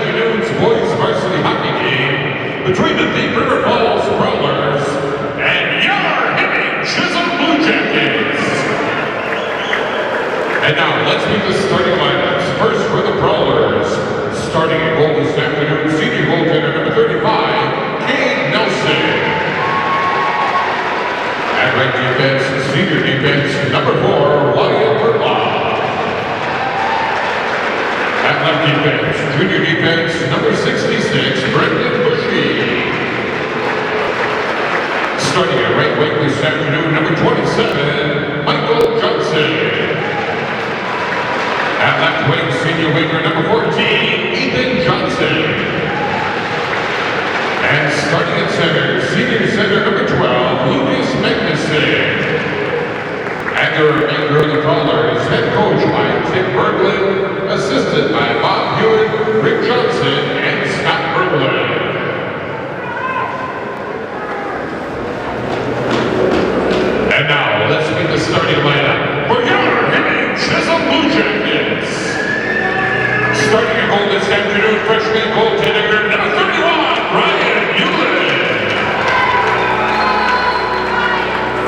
afternoon's boys varsity hockey game between the Thief River Falls Growlers and your hitting Chisholm Bluejackets. And now let's meet the starting lineups. First for the Growlers, starting in goal this afternoon, senior goaltender number 35, Kane Nelson. At right defense, senior defense, number 4, Wyatt Burlock. At left defense, junior defense, number 66, Brendan Bushy. Starting at right wing this afternoon, number 27, Michael Johnson. At left wing, senior winger, number 14, Ethan Johnson. And starting at center, senior center, number 12, Lucas Magnuson. And the remainder of the Growlers, head coach by Tim Berglund, assisted by Bob Hewitt, Rick Johnson, and Scott Berglund. And now, let's meet the starting lineup for your hitting Chisholm Bluejackets. Starting at goal this afternoon, freshman goaltender, number 31, Ryan Hewlett.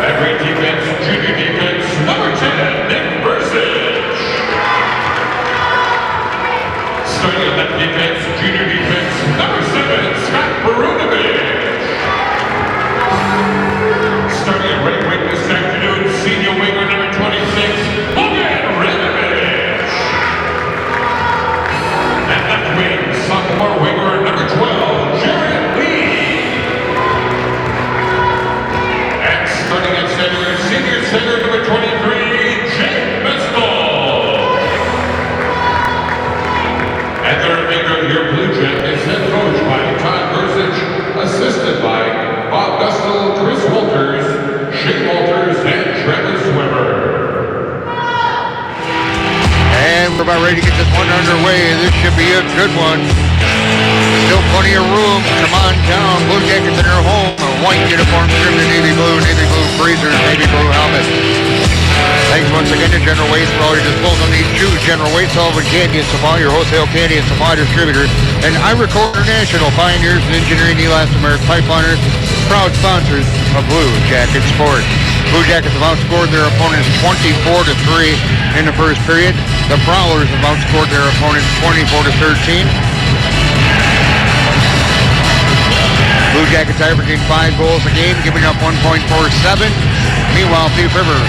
At right defense, junior defense, number 10, Nick Bursich. Starting at left defense, junior defense, number 7, Scott Barunovich. Starting at right wing this afternoon, senior winger, number 26, Logan Redovich. At left wing, sophomore winger, number 12, Jared Lee. And starting at center, senior center, number 23, Jake Mestel. And the remainder of your Blue Jackets, head coach by Todd Bursich, assisted by Bob Gustel, Chris Walters, Shane Walters, and Travis Weber. And we're about ready to get this one underway. This should be a good one. Still plenty of room. Come on down. Blue Jackets in their home. A white uniform trimmed in navy blue freezers, navy blue helmet. Thanks once again to General Waste for all your disposal needs. Choose General Waste, Sullivan Candy and Supply, your wholesale candy and supply distributor. And Iraco International, pioneers in engineering, elastomeric pipeliners, proud sponsors of Blue Jacket Sports. Blue Jackets have outscored their opponents 24-3 in the first period. The Growlers have outscored their opponents 24-13. Blue Jackets averaging 5 goals a game, giving up 1.47. Meanwhile, Thief River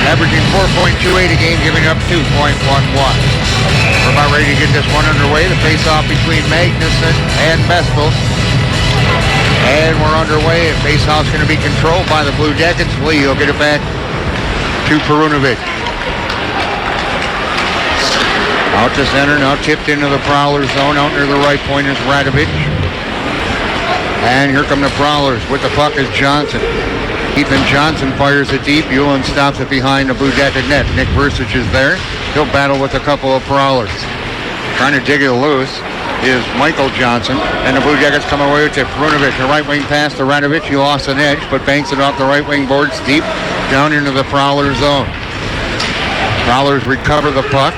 averaging 4.28 a game, giving up 2.11. We're about ready to get this one underway. The face-off between Magnuson and Mestel. And we're underway, and face-off's going to be controlled by the Blue Jackets. Lee will get it back to Perunovic. Out to center, now tipped into the Prowler zone. Out near the right point is Radovich. And here come the Prowlers. With the puck is Johnson. Ethan Johnson fires it deep. Hewlett stops it behind the Blue Jacket net. Nick Bursich is there. He'll battle with a couple of Prowlers. Trying to dig it loose is Michael Johnson, and the Blue Jackets come away with it. Perunovic, a right wing pass to Radovich. He lost an edge, but banks it off the right wing boards deep down into the Prowler zone. Prowlers recover the puck.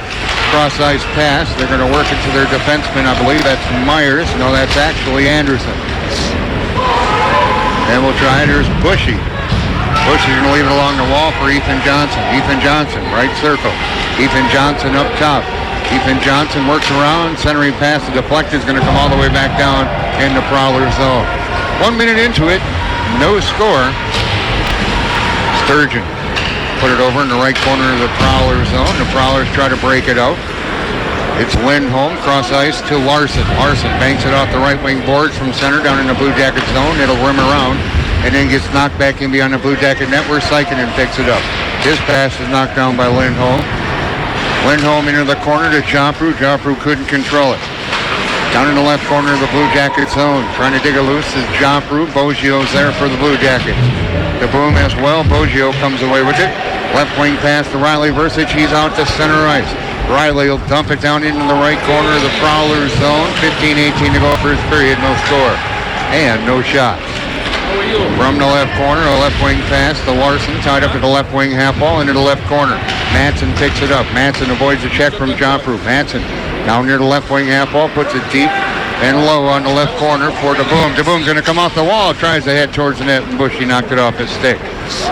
Cross ice pass. They're going to work it to their defenseman. I believe that's Myers. No, that's actually Anderson. And we'll try it. Here's Bushy. Bushy's going to leave it along the wall for Ethan Johnson. Ethan Johnson, right circle. Ethan Johnson up top. Ethan Johnson works around, centering pass, the deflect is going to come all the way back down in the Prowler zone. 1 minute into it, no score. Sturgeon put it over in the right corner of the Prowler zone. The Prowlers try to break it out. It's Lindholm, cross ice to Larson. Larson banks it off the right wing boards from center down in the Blue Jacket zone. It'll rim around and then gets knocked back in beyond the Blue Jacket net where Sykanen picks it up. His pass is knocked down by Lindholm. Lindholm into the corner to Joffrey. Joffrey couldn't control it. Down in the left corner of the Blue Jacket zone. Trying to dig it loose is Joffrey. Boggio's there for the Blue Jackets. The boom as well. Boggio comes away with it. Left wing pass to Riley Bursich. He's out to center ice. Riley will dump it down into the right corner of the Prowler zone. 15-18 to go first period. No score. And no shots. From the left corner, a left wing pass to Larson, tied up at the left wing half wall into the left corner. Madsen picks it up. Madsen avoids a check from Joffrey. Madsen Down near the left wing half wall, puts it deep and low on the left corner for DeBoom. DeBoom's going to come off the wall, tries to head towards the net, and Bushy knocked it off his stick.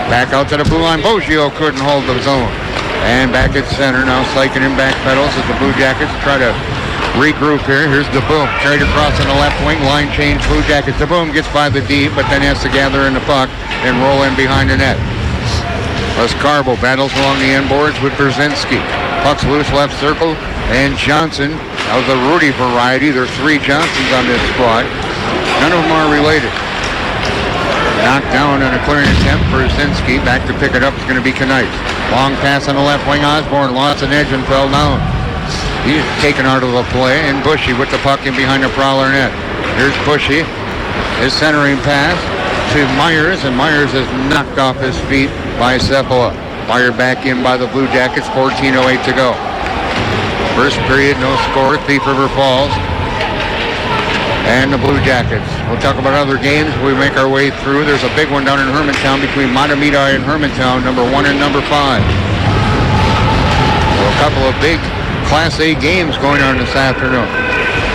Back out to the blue line. Boggio couldn't hold the zone. And back at center now, Sykin and back pedals as the Blue Jackets try to regroup here. Here's DeBoom. Carried across on the left wing. Line change, Blue Jackets. DeBoom gets by the D, but then has to gather in the puck and roll in behind the net. Carbo battles along the end boards with Brzezinski. Puck's loose left circle, and Johnson. That was a Rudy variety. There's 3 Johnsons on this squad. None of them are related. Knocked down on a clearing attempt for Brzezinski. Back to pick it up is going to be Knight. Long pass on the left wing. Osborne lost an edge and fell down. He's taken out of the play, and Bushy with the puck in behind the Prowler net. Here's Bushy. His centering pass to Myers, and Myers is knocked off his feet by Cephala. Fired back in by the Blue Jackets, 14:08 to go. First period, no score. Thief River Falls and the Blue Jackets. We'll talk about other games as we make our way through. There's a big one down in Hermantown between Matamidi and Hermantown, number 1 and number 5. So a couple of big Class A games going on this afternoon.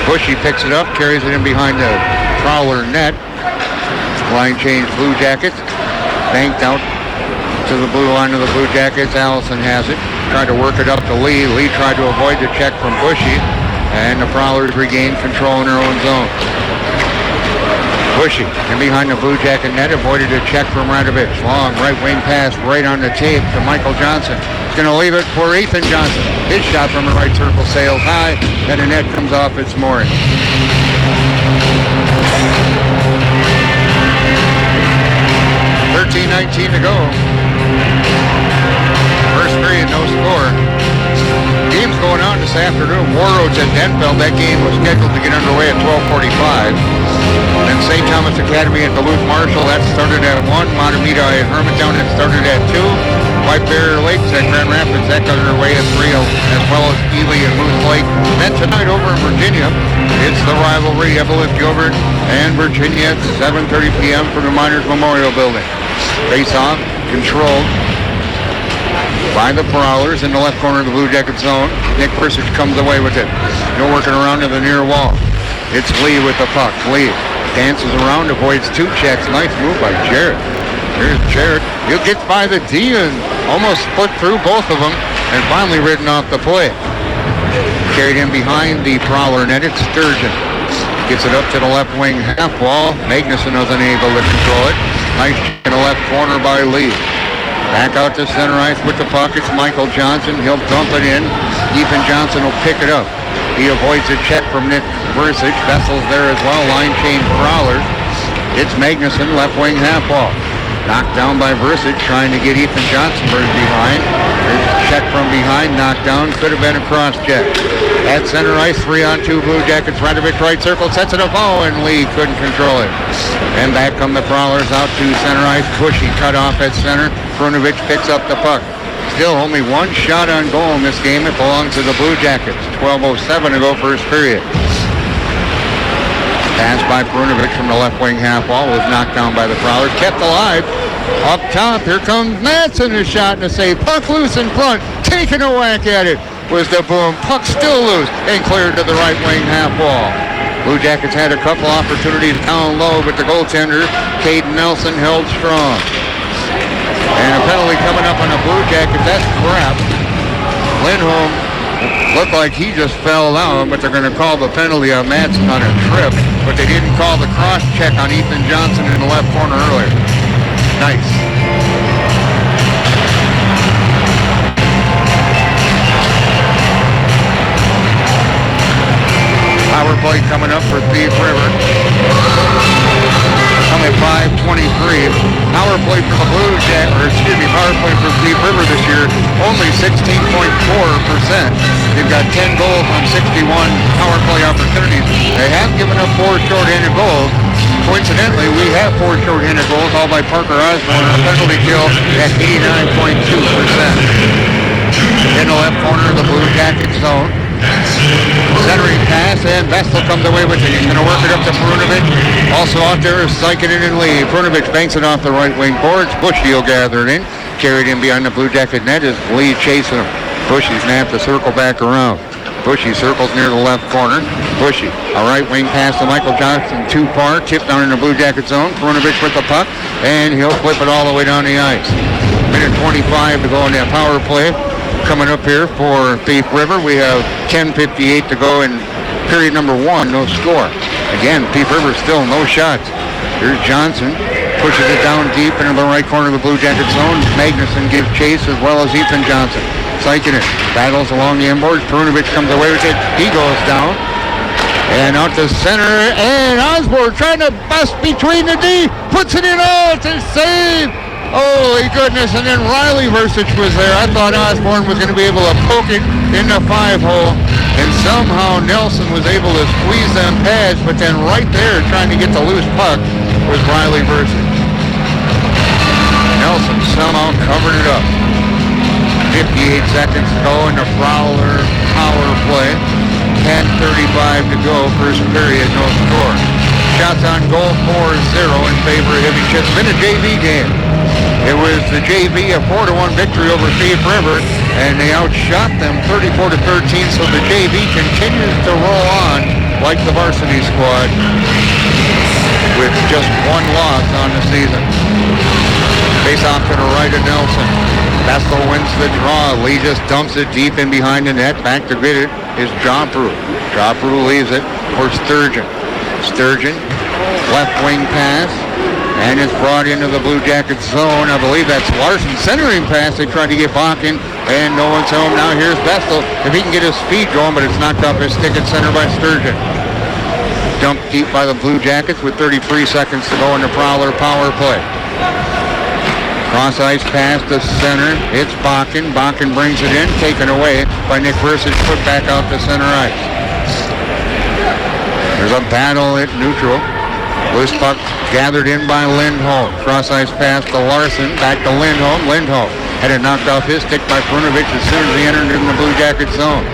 Bushy picks it up, carries it in behind the Prowler net. Line change, Blue Jackets. Banked out to the blue line of the Blue Jackets. Allison has it. Tried to work it up to Lee. Lee tried to avoid the check from Bushy, and the Prowlers regained control in their own zone. Bushy in behind the Blue Jacket net, avoided a check from Radovich. Long right wing pass right on the tape to Michael Johnson. He's going to leave it for Ethan Johnson. His shot from the right circle sails high, and the net comes off its mooring. 13:19 to go. First period, no score. Game's going on this afternoon. Warroads at Denfeld. That game was scheduled to get underway at 12:45. Then St. Thomas Academy at Duluth Marshall. That started at 1. Matamidi at Hermantown. That started at 2. White Bear Lakes at Grand Rapids. That got underway at 3, as well as Ely and Moose Lake. Then tonight over in Virginia, it's the rivalry, Evelyn Gilbert and Virginia at 7:30 p.m. from the Miners Memorial Building. Face-off controlled by the Prowlers in the left corner of the Blue Jacket zone. Nick Persich comes away with it. No working around to the near wall. It's Lee with the puck. Lee dances around, avoids 2 checks. Nice move by Jarrett. Here's Jarrett. He'll get by the D and almost split through both of them and finally ridden off the play. Carried in behind the Prowler net. It's Sturgeon. Gets it up to the left wing half wall. Magnuson was unable to control it. Nice check in the left corner by Lee. Back out to center ice with the puck. It's Michael Johnson. He'll dump it in. Ethan Johnson will pick it up. He avoids a check from Nick Versich. Vessel's there as well. Line change Prowlers. It's Magnuson, left wing half wall. Knocked down by Versich, trying to get Ethan Johnsonberg behind. There's a check from behind, knocked down. Could have been a cross check. At center ice, 3-on-2 Blue Jackets. Radovich right circle, sets it up. Oh, and Lee couldn't control it. And back come the Prowlers out to center ice. Bushy cut off at center. Brunovich picks up the puck. Still only 1 shot on goal in this game. It belongs to the Blue Jackets. 12:07 to go first period. Pass by Brunovich from the left wing half wall was knocked down by the Prowlers. Kept alive. Up top, here comes Madsen, a shot and a save. Puck loose in front. Taking a whack at it was DeBoom. Puck still loose and cleared to the right wing half wall. Blue Jackets had a couple opportunities down low, but the goaltender, Caden Nelson, held strong. And a penalty coming up on the Blue Jackets. That's crap. Lindholm looked like he just fell down, but they're going to call the penalty on Madsen on a trip. But they didn't call the cross check on Ethan Johnson in the left corner earlier. Nice. Power play coming up for Thief River. Only 5:23. Power play for the Blue Jackets, power play for Thief River this year, only 16.4%. They've got 10 goals on 61 power play opportunities. They have given up 4 short-handed goals. Coincidentally, we have 4 short-handed goals, all by Parker Osborne, a penalty kill at 89.2%. In the left corner of the Blue Jacket zone. Centering pass, and Vestal comes away with it. He's going to work it up to Brunovich. Also out there is Sykin and Lee. Brunovich banks it off the right wing boards. Bushy will gather it in. Carried in behind the Blue Jacket net as Lee chasing him. Bushy's going to have to circle back around. Bushy circles near the left corner. Bushy, a right wing pass to Michael Johnson, too far. Tipped down in the Blue Jacket zone. Perunovic with the puck, and he'll flip it all the way down the ice. Minute 25 to go in that power play. Coming up here for Thief River, we have 10:58 to go in period number 1, no score. Again, Thief River still no shots. Here's Johnson, pushes it down deep into the right corner of the Blue Jacket zone. Magnuson gives chase as well as Ethan Johnson. Sikinen battles along the inboards. Perunovic comes away with it. He goes down. And out to center. And Osborne trying to bust between the D. Puts it in. Oh, it's a save. Holy goodness. And then Riley Versich was there. I thought Osborne was going to be able to poke it in the 5-hole. And somehow Nelson was able to squeeze them pads. But then right there trying to get the loose puck was Riley Versich. Nelson somehow covered it up. 58 seconds to go in the Prowler power play. 10:35 to go, first period, no score. Shots on goal 4-0 in favor of Heavy Chips. In a JV game. It was the JV a 4-1 victory over Thief River, and they outshot them 34-13, so the JV continues to roll on like the varsity squad with just one loss on the season. Face off to the right of Nelson. Vestal wins the draw. Lee just dumps it deep in behind the net. Back to get it is Jopru. Jopru leaves it for Sturgeon. Sturgeon, left wing pass, and it's brought into the Blue Jackets zone. I believe that's Larson. Centering pass. They tried to get Bakken, and no one's home. Now here's Vestal. If he can get his speed going, but it's knocked off his stick at center by Sturgeon. Dumped deep by the Blue Jackets with 33 seconds to go in the Prowler power play. Cross ice pass to center. It's Bakken. Bakken brings it in, taken away by Nick Versich, put back out to center ice. There's a battle at neutral. Loose puck gathered in by Lindholm. Cross ice pass to Larson. Back to Lindholm. Lindholm had it knocked off his stick by Perunovic as soon as he entered in the Blue Jacket zone.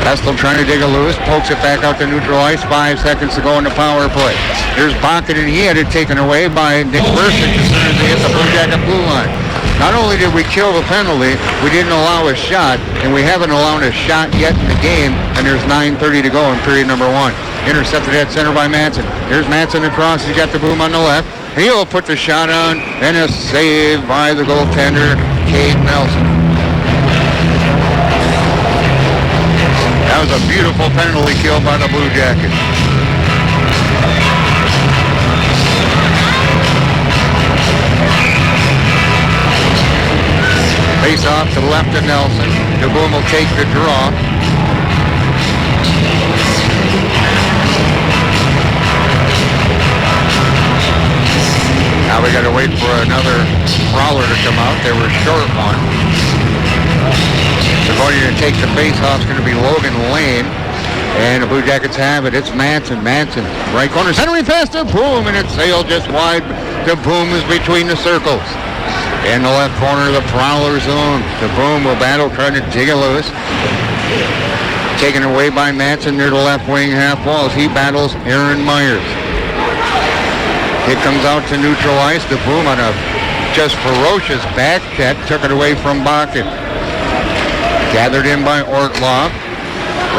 Vestal trying to dig a loose, pokes it back out to neutral ice. 5 seconds to go in the power play. Here's Bakken, and he had it taken away by Nick Versich as soon as he hit the Blue Jacket blue line. Not only did we kill the penalty, we didn't allow a shot, and we haven't allowed a shot yet in the game, and there's 9:30 to go in period number 1. Intercepted at center by Manson. Here's Manson across. He's got the boom on the left. He'll put the shot on, and a save by the goaltender, Cade Nelson. That was a beautiful penalty kill by the Blue Jackets. Face off to the left of Nelson. DeBoom will take the draw. Now we got to wait for another Prowler to come out. They were short one. So going to take the face-off is going to be Logan Lane. And the Blue Jackets have it. It's Manson. Manson, right corner, centering pass to Boom, and it's sailed just wide. The Boom is between the circles. In the left corner of the Prowler zone. The Boom will battle, trying to dig it loose. Taken away by Manson near the left wing half wall as he battles Aaron Myers. It comes out to neutral ice. The Boom on a just ferocious back check took it away from Bakken. Gathered in by Ortloff.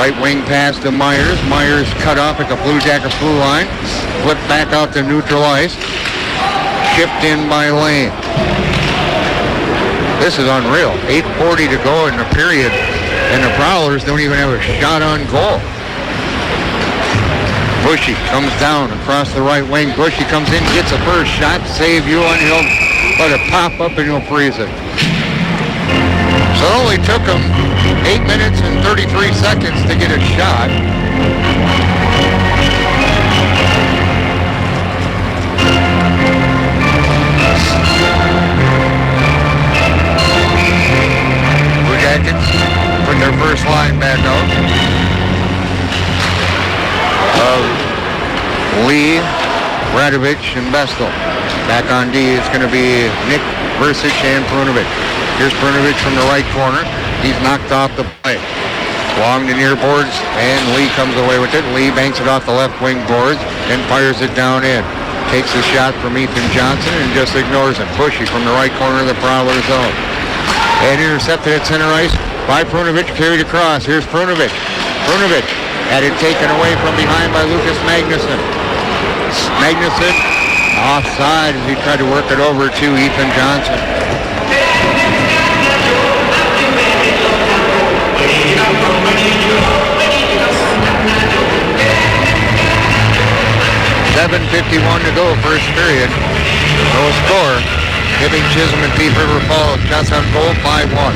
Right wing pass to Myers. Myers cut off at the Blue Jacket blue line. Flipped back out to neutral ice. Shipped in by Lane. This is unreal. 8:40 to go in the period, and the Prowlers don't even have a shot on goal. Bushy comes down across the right wing. Bushy comes in, gets a first shot, save you, and he'll let it pop up and he'll freeze it. So it only took him 8 minutes and 33 seconds to get a shot. Blue Jackets put their first line back out. Lee, Radovich, and Vestal. Back on D, it's going to be Nick Versich and Perunovic. Here's Perunovic from the right corner. He's knocked off the play. Long to near boards, and Lee comes away with it. Lee banks it off the left wing boards and fires it down in. Takes the shot from Ethan Johnson and just ignores it. Bushy from the right corner of the Prowler zone. And intercepted at center ice by Prunovich, carried across. Here's Prunovich. Prunovich had it taken away from behind by Lucas Magnuson. Magnuson offside as he tried to work it over to Ethan Johnson. .7:51 to go, first period. No score. Giving Chisholm and Thief River Falls shots on goal, 5-1.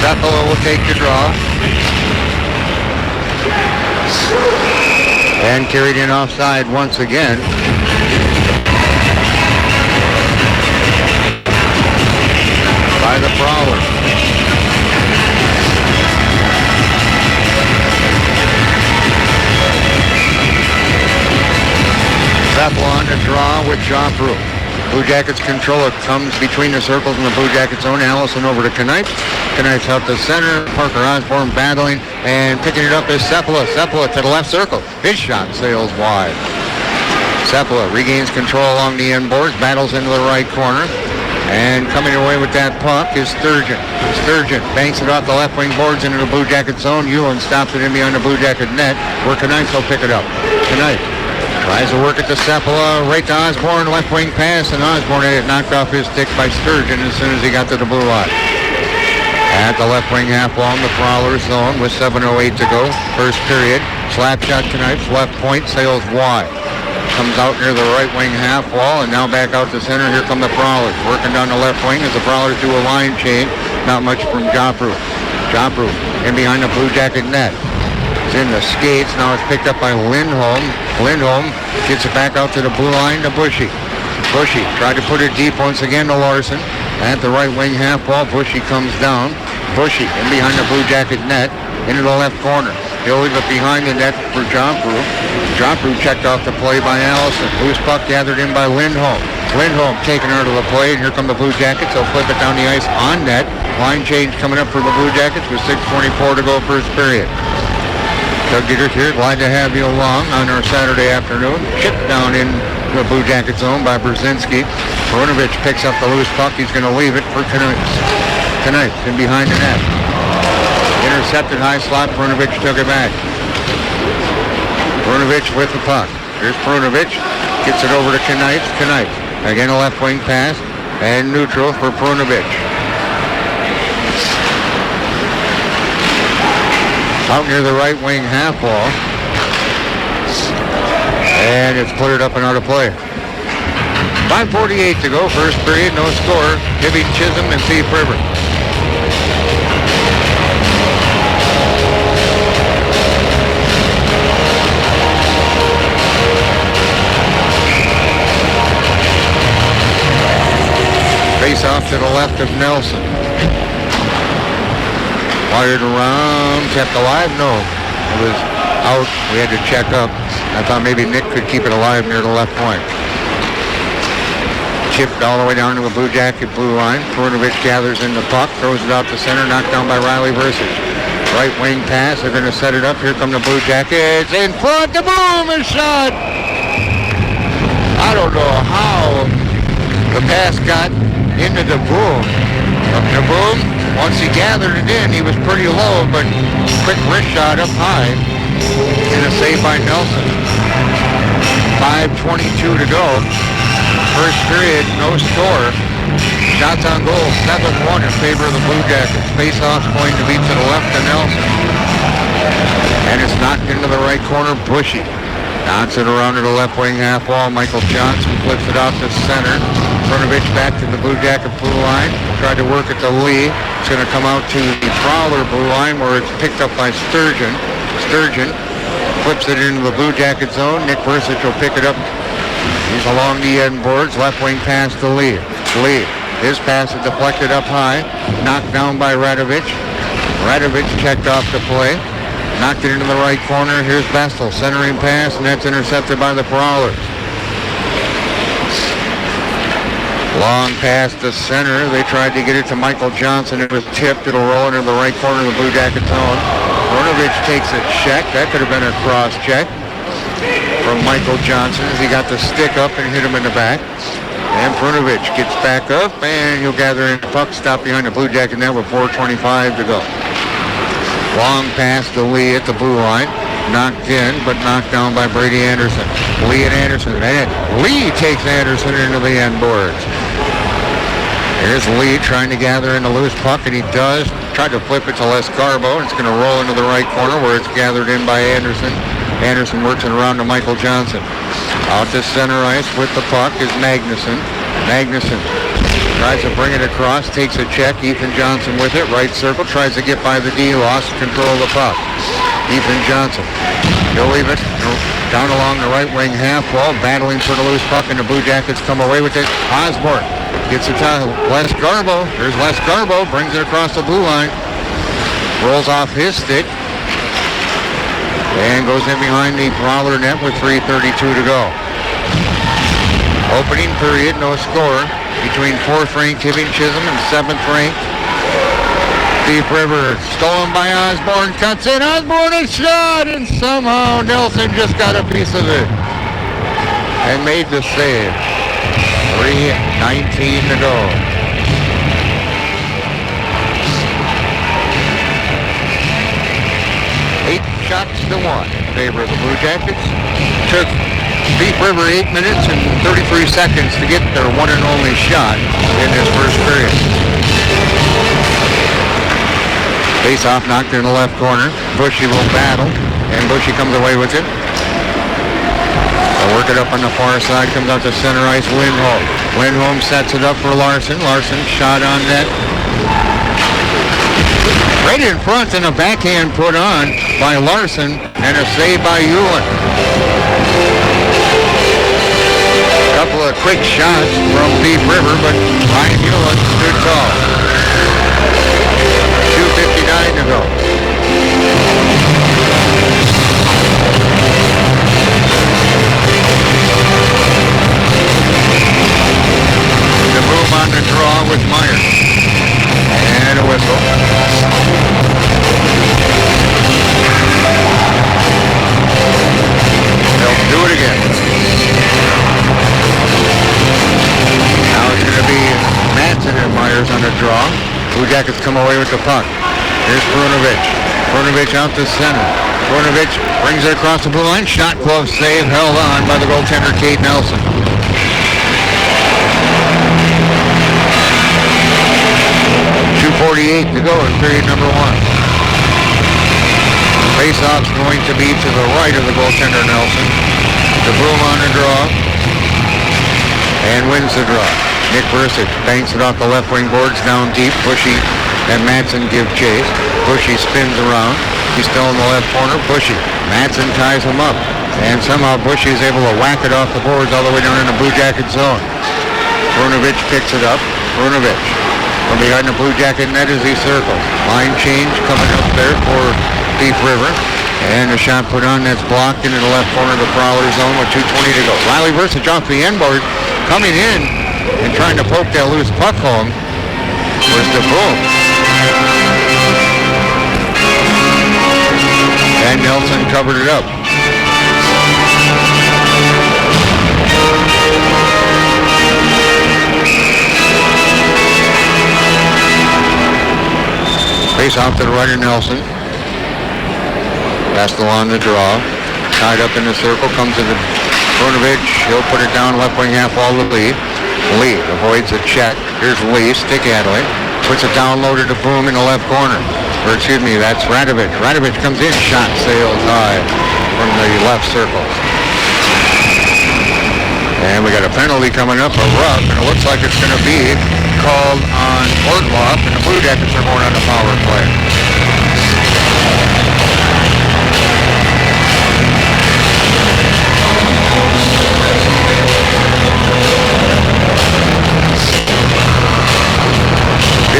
Cephala will take the draw. And carried in offside once again. By the Prowlers. Cephala on the draw with Joffre. Blue Jackets controller comes between the circles in the Blue Jackets zone. Allison over to Knife. Knife's out to center. Parker Osborne battling and picking it up is Cephala. Cephala to the left circle. His shot sails wide. Cephala regains control along the end boards, battles into the right corner. And coming away with that puck is Sturgeon. Sturgeon banks it off the left wing boards into the Blue Jacket zone. Hewlin stops it in behind the Blue Jacket net where Knife will pick it up. Knife tries to work it to Cephala, right to Osborne, left wing pass, and Osborne had it knocked off his stick by Sturgeon as soon as he got to the blue line. At the left wing half wall in the Prowlers zone with 7:08 to go, first period. Slap shot to Knife's left point, sails wide. Comes out near the right wing half wall, and now back out to center. Here come the Prowlers, working down the left wing as the Prowlers do a line change. Not much from Joffre. Joffre in behind the Blue Jacket net. It's in the skates. Now it's picked up by Lindholm. Lindholm gets it back out to the blue line to Bushy. Bushy tried to put it deep once again to Larson. At the right wing half wall, Bushy comes down. Bushy in behind the Blue Jacket net into the left corner. He'll leave it behind the net for Joffre. Joffre checked off the play by Allison. Loose puck gathered in by Lindholm. Lindholm taken out of the play, and here come the Blue Jackets. They'll flip it down the ice on net. Line change coming up for the Blue Jackets with 6:24 to go first period. Doug Dietrich here, glad to have you along on our Saturday afternoon. Chip down in the Blue Jacket zone by Brzezinski. Prunovich picks up the loose puck. He's going to leave it for Knife in behind the net. Intercepted high slot. Prunovich took it back. Prunovich with the puck. Here's Prunovich. Gets it over to Knife. Knife. Again a left wing pass. And neutral for Prunovich. Out near the right wing half wall. And it's put it up and out of play. 5:48 to go, first period, no score. Giving Chisholm and Thief River. Face off to the left of Nelson. Wired around, kept alive? No, it was out. We had to check up. I thought maybe Nick could keep it alive near the left point. Chipped all the way down to the Blue Jacket blue line. Prunovich gathers in the puck, throws it out to center, knocked down by Riley Versus. Right wing pass, they're going to set it up. Here come the Blue Jackets. In front, the boom, a shot! I don't know how the pass got into the boom. The boom, once he gathered it in, he was pretty low, but quick wrist shot up high. And a save by Nelson. 5:22 to go. First period, no score. Shots on goal, 7-1 in favor of the Blue Jackets. Face-off's going to be to the left of Nelson. And it's knocked into the right corner, Bushy. Knocks it around to the left wing half wall. Michael Johnson flips it out to center. Prunovich back to the Blue Jacket blue line. Tried to work it to Lee. It's going to come out to the Prowler blue line where it's picked up by Sturgeon. Sturgeon flips it into the Blue Jacket zone. Nick Versich will pick it up. He's along the end boards. Left wing pass to Lee. Lee. His pass is deflected up high. Knocked down by Radovich. Radovich checked off the play. Knocked it into the right corner. Here's Vestal. Centering pass, and that's intercepted by the Prowlers. Long pass to center. They tried to get it to Michael Johnson. It was tipped. It'll roll into the right corner of the Blue Jacket zone. Prunovich takes a check. That could have been a cross check. from Michael Johnson as he got the stick up and hit him in the back. And Prunovich gets back up, and he'll gather in the puck, stop behind the Blue Jacket net with 4:25 to go. Long pass to Lee at the blue line. Knocked in, but knocked down by Brady Anderson. Lee and Anderson. And Lee takes Anderson into the end boards. Here's Lee trying to gather in the loose puck, and he does. Tried to flip it to Les Garbo, and it's going to roll into the right corner where it's gathered in by Anderson. Anderson works it around to Michael Johnson. Out to center ice with the puck is Magnuson. Magnuson tries to bring it across, takes a check. Ethan Johnson with it, right circle, tries to get by the D, lost control of the puck. Ethan Johnson, he'll leave it down along the right wing half wall, battling for the loose puck, and the Blue Jackets come away with it. Osborne gets it to Les Garbo. There's Les Garbo, brings it across the blue line, rolls off his stick, and goes in behind the Prowler net with 3:32 to go. Opening period, no score between 4th-ranked Hibbing Chisholm and 7th-ranked Thief River. Stolen by Osborne, cuts in, Osborne is shot, and somehow Nelson just got a piece of it and made the save. 3:19 to go. Shots to 1 in favor of the Blue Jackets. Took Thief River 8 minutes and 33 seconds to get their one and only shot in this first period. Face-off knocked in the left corner. Bushy will battle, and Bushy comes away with it. They'll work it up on the far side, comes out to center ice, Lindholm. Lindholm sets it up for Larson. Larson shot on net. Right in front, and a backhand put on by Larson, and a save by Hewlett. A couple of quick shots from Thief River, but Ryan Hewlett stood tall. 2:59 to go. The boom on the draw with Myers. And a whistle. They'll do it again. Now it's going to be Madsen and Myers on the draw. Blue Jackets come away with the puck. Here's Prunovich. Prunovich out to center. Prunovich brings it across the blue line. Shot glove save held on by the goaltender, Kate Nelson. 2:48 to go in period number 1. Face-off's going to be to the right of the goaltender, Nelson. The boom on the draw and wins the draw. Nick Bursic banks it off the left wing boards down deep. Bushy and Madsen give chase. Bushy spins around. He's still in the left corner. Bushy. Madsen ties him up. And somehow Bushy is able to whack it off the boards all the way down in the Blue Jacket zone. Brunovich picks it up. Brunovich from behind the Blue Jacket net as he circles. Line change coming up there for Thief River. And a shot put on that's blocked into the left corner of the Prowler zone with 2:20 to go. Riley Bursic off the end board, coming in and trying to poke that loose puck home was the boom. And Nelson covered it up. Face off to the right of Nelson. Passed along the draw. Tied up in the circle. Comes to the Brunovich. He'll put it down left wing half wall to Lee. Lee avoids a check. Here's Lee. Stick handling. Puts it down low to the boom in the left corner. Or excuse me, that's Radovich. Radovich comes in. Shot sails high from the left circle. And we got a penalty coming up, a rough, and it looks like it's going to be called on Ortloff, and the Blue Jackets are going on the power play.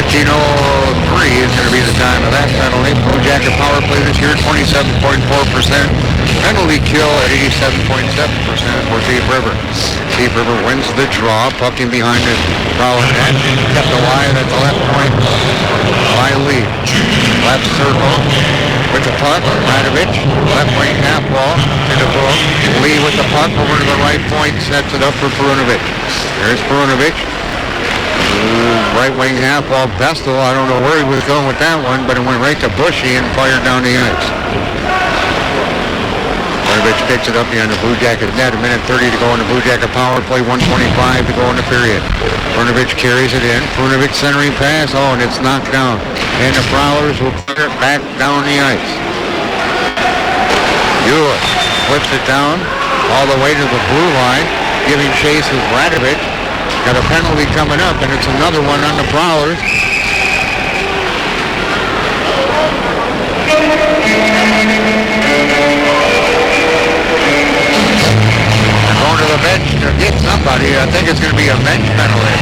$15:03 is going to be the time of that penalty. Blue Jacket power play this year, 27.4%. Penalty kill at 87.7% for Thief River. Thief River wins the draw, pucking behind the Prowler net. Kept alive at the left point by Lee. Left circle. with the puck. Radovich, left wing half wall to the boom. Lee with the puck over to the right point, sets it up for Perunovic. There's Perunovic. Right wing half wall. Bestel, I don't know where he was going with that one, but it went right to Bushy and fired down the ice. Perunovic picks it up behind the Blue Jacket net. 1:30 to go in the Blue Jacket power play. 1:25 to go in the period. Perunovic carries it in. Perunovic centering pass. Oh, and it's knocked down. And the Prowlers will clear it back down the ice. Euler flips it down all the way to the blue line. Giving chase is Radovich. Got a penalty coming up, and it's another one on the Prowlers. They're going to the bench to get somebody. I think it's going to be a bench penalty.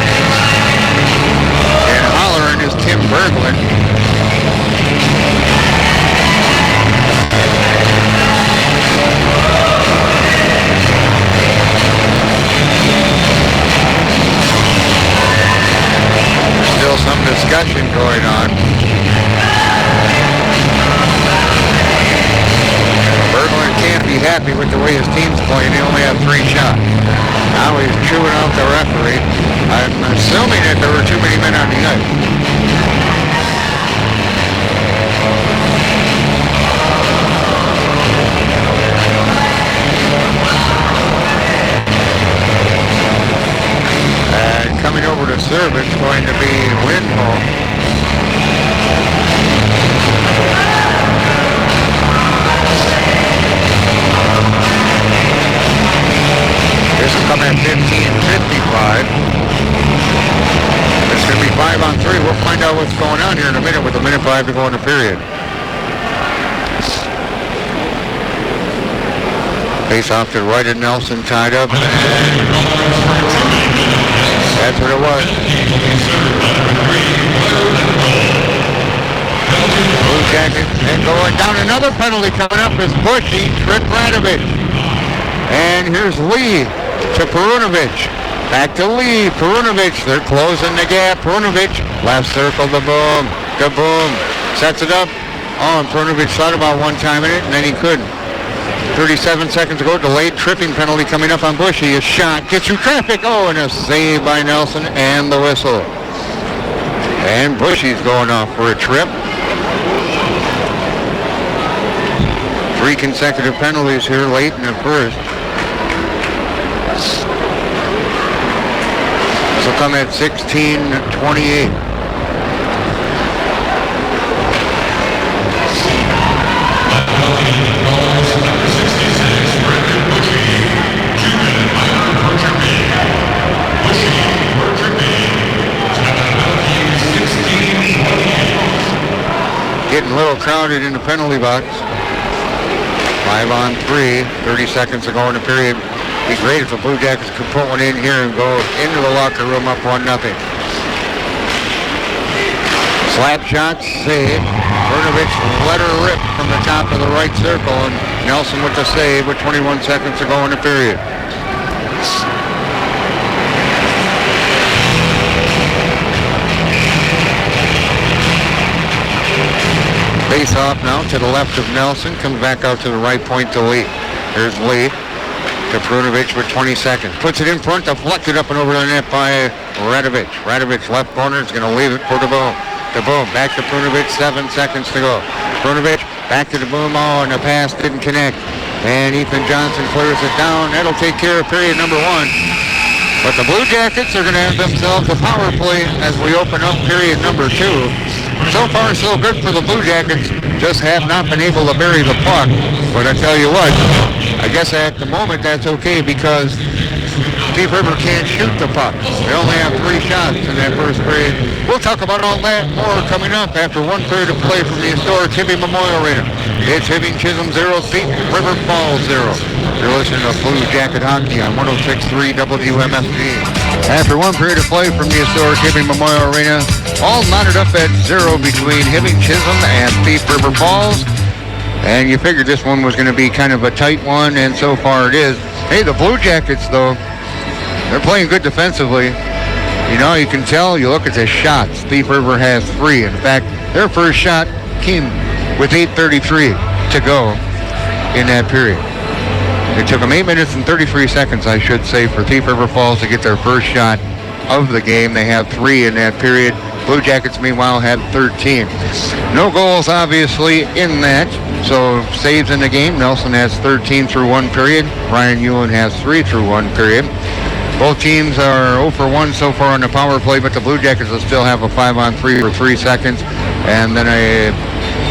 And hollering is Tim Berglund. Still some discussion going on. Berglund can't be happy with the way his team's playing. He only had 3 shots. Now he's chewing out the referee. I'm assuming that there were too many men on the ice. Coming over to serve, it's going to be Lindholm. This is coming at 15:55. It's going to be 5-on-3. We'll find out what's going on here in a minute with 1:05 to go in the period. Face off to the right of Nelson, tied up. That's what it was. Blue Jackets and going down. Another penalty coming up is Bushy, Trip Radovich. And here's Lee to Perunovic. Back to Lee. Perunovic. They're closing the gap. Perunovic. Left circle, the boom. The boom. Sets it up. Oh, and Perunovic thought about one time in it, and then he couldn't. 37 seconds ago, delayed tripping penalty coming up on Bushy. A shot gets through traffic. Oh, and a save by Nelson and the whistle. And Bushy's going off for a trip. 3 consecutive penalties here late in the first. This will come at 16:28. Getting a little crowded in the penalty box. 5-on-3, 30 seconds to go in the period. It'd be great if the Blue Jackets could put one in here and go into the locker room up 1-0. Slap shot, save. Perunovic let her rip from the top of the right circle, and Nelson with the save with 21 seconds to go in the period. Face off now to the left of Nelson. Comes back out to the right point to Lee. Here's Lee to Perunovic with 20 seconds. Puts it in front, deflected up and over the net by Radovich. Radovich left corner is going to leave it for the boom. The boom back to Perunovic. 7 seconds to go. Perunovic back to the boom. Oh, and the pass didn't connect. And Ethan Johnson clears it down. That'll take care of period number 1. But the Blue Jackets are going to have themselves a power play as we open up period number 2. So far, so good for the Blue Jackets. Just have not been able to bury the puck. But I tell you what, I guess at the moment that's okay because Thief River can't shoot the puck. They only have 3 shots in that first period. We'll talk about all that more coming up after 1 period of play from the historic Hibbing Memorial Arena. It's Hibbing Chisholm 0, Thief River Falls 0. You're listening to Blue Jacket Hockey on 106.3 WMFG. After 1 period of play from the historic Hibbing Memorial Arena, all knotted up at 0 between Hibbing Chisholm and Thief River Falls. And you figured this one was going to be kind of a tight one, and so far it is. Hey, the Blue Jackets, though, they're playing good defensively. You know, you can tell, you look at the shots. Thief River has 3. In fact, their first shot came with 8:33 to go in that period. It took them 8 minutes and 33 seconds, I should say, for Thief River Falls to get their first shot of the game. They had 3 in that period. Blue Jackets, meanwhile, had 13. No goals, obviously, in that. So saves in the game. Nelson has 13 through 1 period. Ryan Ewan has 3 through 1 period. Both teams are 0 for 1 so far on the power play, but the Blue Jackets will still have a 5-on-3 for 3 seconds. And then a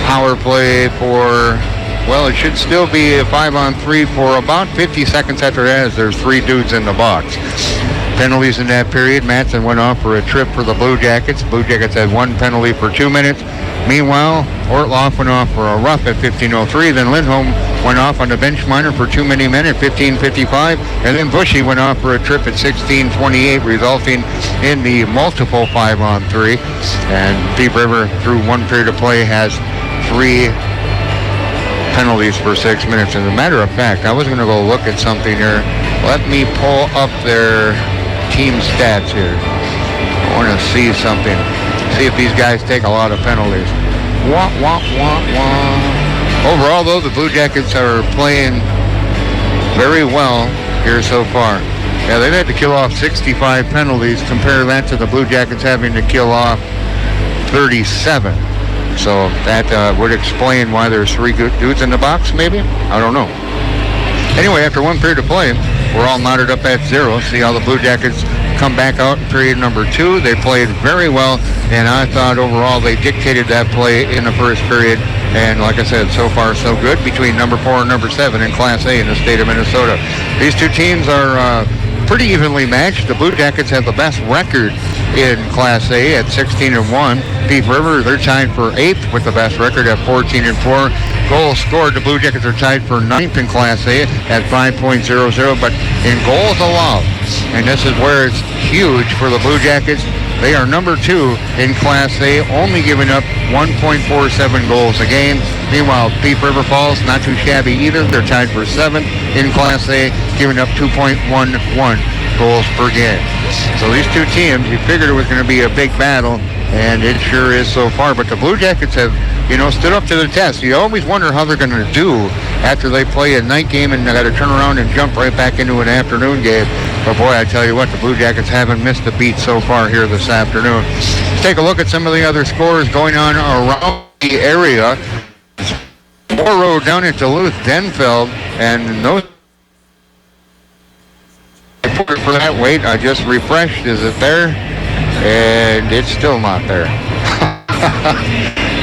power play for, well, it should still be a 5-on-3 for about 50 seconds after that, as there's 3 dudes in the box. Penalties in that period. Matson went off for a trip for the Blue Jackets. Blue Jackets had 1 penalty for 2 minutes. Meanwhile, Ortloff went off for a rough at 15:03. Then Lindholm went off on the bench minor for 2 men at 15:55. And then Bushy went off for a trip at 16:28, resulting in the multiple 5-on-3. And Thief River, through 1 period of play, has 3 penalties for 6 minutes. As a matter of fact, I was going to go look at something here. Let me pull up their team stats here. I want to see something. See if these guys take a lot of penalties. Wah, wah, wah, wah. Overall, though, the Blue Jackets are playing very well here so far. Yeah, they've had to kill off 65 penalties. Compare that to the Blue Jackets having to kill off 37. So that would explain why there's 3 good dudes in the box, maybe? I don't know. Anyway, after 1 period of play, we're all knotted up at 0. See how the Blue Jackets come back out in period number 2. They played very well, and I thought overall they dictated that play in the first period. And like I said, so far so good between number 4 and number 7 in Class A in the state of Minnesota. These 2 teams are pretty evenly matched. The Blue Jackets have the best record in Class A at 16-1. Thief River, they're tied for 8th with the best record at 14-4. Goals scored, the Blue Jackets are tied for 9th in Class A at 5.00, but in goals allowed, and this is where it's huge for the Blue Jackets, they are number 2 in Class A, only giving up 1.47 goals a game. Meanwhile, Thief River Falls, not too shabby either. They're tied for 7th in Class A, giving up 2.11 goals per game. So these 2 teams, you figured it was going to be a big battle, and it sure is so far. But the Blue Jackets have, stood up to the test. You always wonder how they're going to do after they play a night game and they got to turn around and jump right back into an afternoon game. But boy, I tell you what, the Blue Jackets haven't missed a beat so far here this afternoon. Let's take a look at some of the other scores going on around the area. Morrow down at Duluth, Denfeld, and those. I put it for that weight. I just refreshed. Is it there? And it's still not there.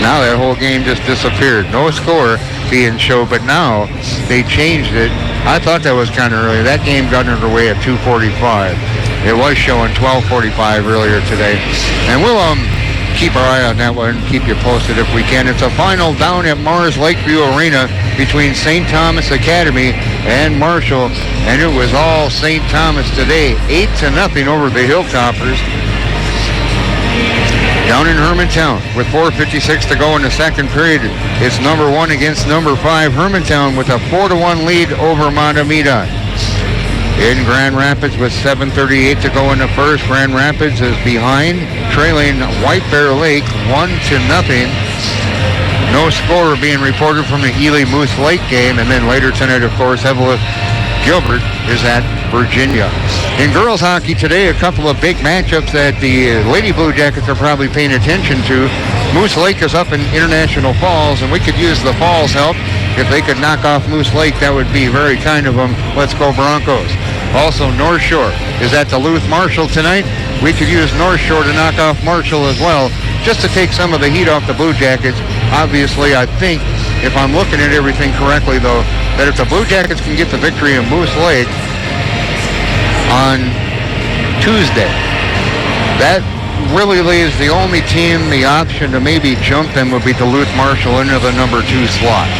Now that whole game just disappeared. No score being shown, but now they changed it. I thought that was kind of early. That game got underway at 2:45. It was showing 12:45 earlier today. And we'll keep our eye on that one, keep you posted if we can. It's a final down at Mars Lakeview Arena between St. Thomas Academy and Marshall, and it was all St. Thomas today. 8-0 over the Hilltoppers. Down in Hermantown with 4:56 to go in the second period. It's number 1 against number 5. Hermantown with a 4-1 lead over Matamita. In Grand Rapids with 7:38 to go in the first. Grand Rapids is behind, trailing White Bear Lake 1-0. No score being reported from the Ely Moose Lake game. And then later tonight, of course, Evelyn Gilbert is at Virginia. In girls hockey today, a couple of big matchups that the Lady Blue Jackets are probably paying attention to. Moose Lake is up in International Falls, and we could use the Falls help. If they could knock off Moose Lake, that would be very kind of them. Let's go Broncos. Also, North Shore is at Duluth Marshall tonight. We could use North Shore to knock off Marshall as well, just to take some of the heat off the Blue Jackets. Obviously, I think, if I'm looking at everything correctly, though, that if the Blue Jackets can get the victory in Moose Lake on Tuesday, that really leaves the only team the option to maybe jump them would be Duluth Marshall into the number 2 slot.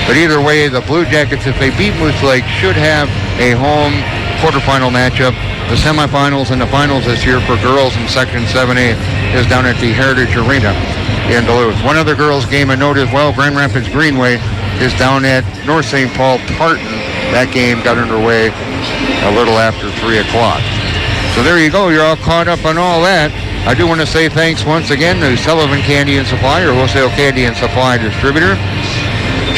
But either way, the Blue Jackets, if they beat Moose Lake, should have a home quarterfinal matchup. The semifinals and the finals this year for girls in Section 7A is down at the Heritage Arena in Duluth. One other girls game I note as well, Grand Rapids Greenway is down at North St. Paul Tartan. That game got underway a little after 3 o'clock. So there you go. You're all caught up on all that. I do want to say thanks once again to Sullivan Candy and Supply, your wholesale candy and supply distributor.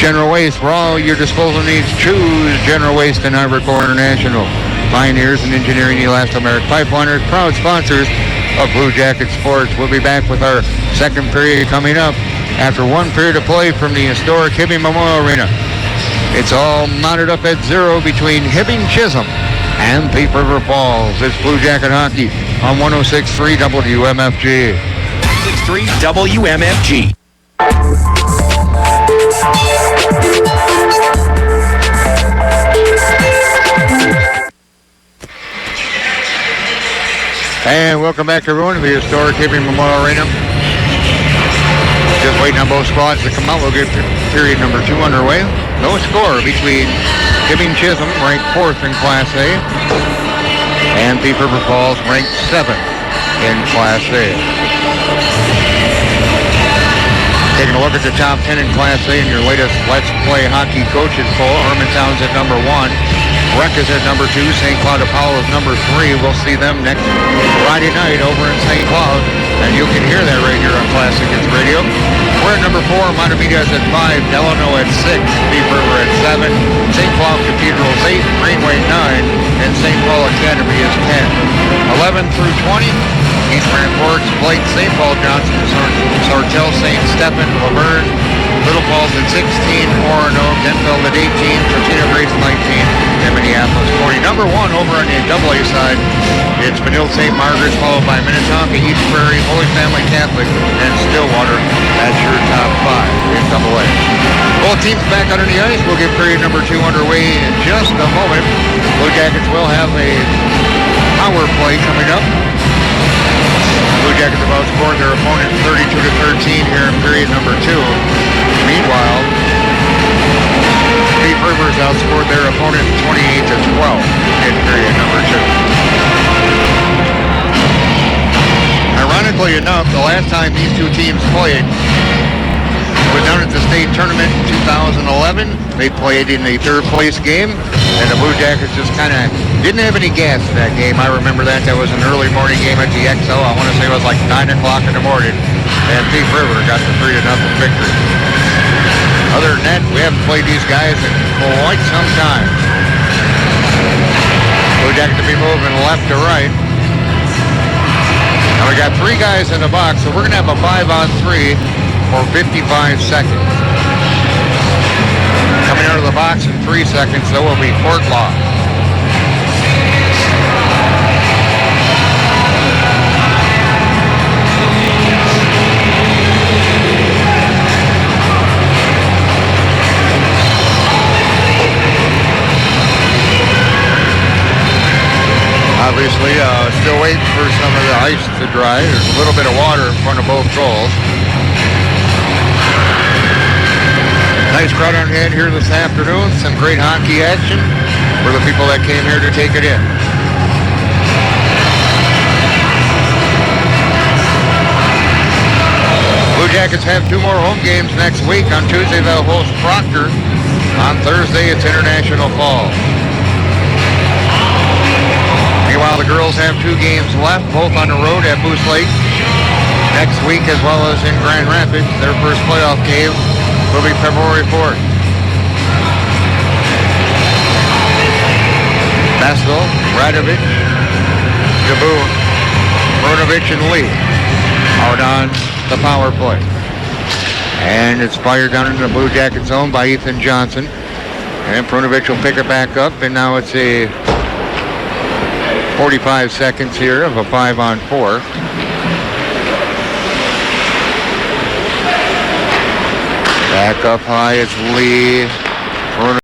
General Waste, for all your disposal needs, choose General Waste and Ivory Coast International. Pioneers in engineering, elastomeric pipeliners, proud sponsors of Blue Jacket Sports. We'll be back with our second period coming up after one period of play from the historic Hibbing Memorial Arena. It's all mounted up at 0 between Hibbing Chisholm and Thief River Falls. It's Blue Jacket Hockey on 106.3 WMFG. 6.3 WMFG. And welcome back, everyone, to the historic Hibbing Memorial Arena. Just waiting on both squads to come out. We'll get period number 2 underway. No score between Hibbing Chisholm, ranked 4th in Class A, and Thief River Falls, ranked 7th in Class A. Taking a look at the top 10 in Class A in your latest Let's Play Hockey Coaches poll. Hermantown's at number 1. Breck is at number 2. St. Cloud Apollo is number 3. We'll see them next Friday night over in St. Cloud. And you can hear that right here on Classic Hits Radio. We're at number 4. Montevideo is at 5. Delano at 6. Thief River at 7. St. Cloud Cathedral is 8. Greenway 9. And St. Paul Academy is 10. 11 through 20. East Grand Forks, Blake, St. Paul, Johnson, Sartell, St. Stephen, Laverne, Little Falls at 16, Orono, Denfeld at 18, Tortilla Grace 19, and Minneapolis 20. Number 1 over on the AA side, it's Benilde St. Margaret's, followed by Minnetonka, East Prairie, Holy Family Catholic, and Stillwater. That's your top 5 in AA. Both teams back under the ice. We'll get period number 2 underway in just a moment. Blue Jackets will have a power play coming up. Blue Jackets have outscored their opponent 32-13 here in period number 2. Meanwhile, Thief Rivers outscored their opponent 28-12 in period number 2. Ironically enough, the last time these two teams played was down at the state tournament in 2011. They played in the 3rd place game, and the Blue Jackets just kind of didn't have any gas in that game. I remember that. That was an early morning game at the XO. I want to say it was like 9 o'clock in the morning, and Thief River got the 3-0 victory. Other than that, we haven't played these guys in quite some time. Blue Jackets will be moving left to right. Now we got 3 guys in the box, so we're going to have a 5-on-3 for 55 seconds. Coming out of the box in 3 seconds, there will be Portlaw. Obviously, still waiting for some of the ice to dry. There's a little bit of water in front of both goals. Nice crowd on hand here this afternoon. Some great hockey action for the people that came here to take it in. Blue Jackets have 2 more home games next week. On Tuesday, they'll host Proctor. On Thursday, it's International Falls. Meanwhile, the girls have 2 games left, both on the road at Moose Lake next week, as well as in Grand Rapids. Their first playoff game will be February 4th. Bastel, Radovic, Jaboon, Brunovich, and Lee out on the power play. And it's fired down into the Blue Jacket zone by Ethan Johnson. And Brunovich will pick it back up, and now it's a 45 seconds here of a 5-on-4. Back up high, it's Lee.